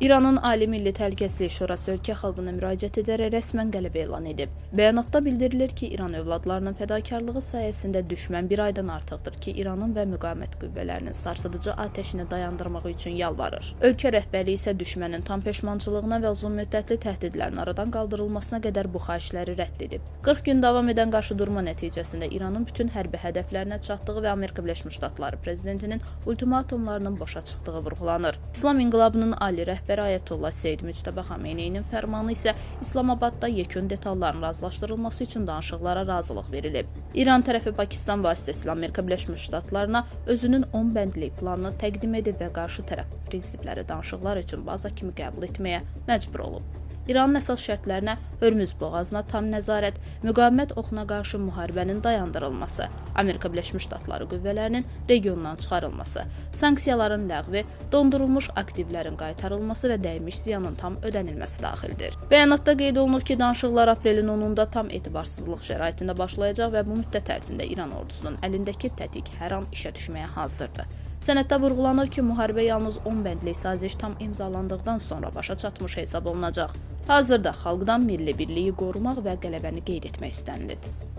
İranın Ali Milli Təhlükəsizlik Şurası ölkə xalqına müraciət edərək rəsmən qələbə elan edib. Bəyanatda bildirilir ki, İran övladlarının fədakarlığı sayəsində düşmən bir aydan artıqdır ki, İranın və müqavimət qüvvələrinin sarsıdıcı atəşini dayandırmaq üçün yalvarır. Ölkə rəhbərliyi isə düşmənin tam peşmançılığına və uzunmüddətli təhdidlərin aradan qaldırılmasına qədər bu xahişləri rədd edib. 40 gün davam edən qarşıdurma nəticəsində İranın bütün hərbi hədəflərinə çatdığı və Amerika Birləşmiş Ştatları prezidentinin ultimatumlarının boşa çıxdığı vurğulanır. İslam İnqilabının ali rəhbəri Ayətullah Seyyid Müctəbə Xameneyinin fərmanı isə İslamabadda yekun detalların razılaşdırılması üçün danışıqlara razılıq verilib. İran tərəfi Pakistan vasitəsilə Amerika Birləşmiş Ştatlarına özünün 10 bəndlik planını təqdim edib və qarşı tərəf prinsipləri danışıqlar üçün baza kimi qəbul etməyə məcbur olub. İranın əsas şərtlərinə Hörmüz boğazına tam nəzarət, müqavimət oxuna qarşı müharibənin dayandırılması, Amerika Birləşmiş Ştatları qüvvələrinin regiondan çıxarılması, sanksiyaların ləğvi, dondurulmuş aktivlərin qaytarılması və dəymiş ziyanın tam ödənilməsi daxildir. Bəyanatda qeyd olunur ki, danışıqlar aprelin 10-da tam etibarsızlıq şəraitində başlayacaq və bu müddət ərzində İran ordusunun əlindəki tətik hər an işə düşməyə hazırdır. Sənəddə vurğulanır ki, müharibə yalnız 10 bəndlik saziş tam imzalandıqdan sonra başa çatmış hesab olunacaq. Hazırda xalqdan milli birliyi qorumaq və qələbəni qeyd etmək istənilir.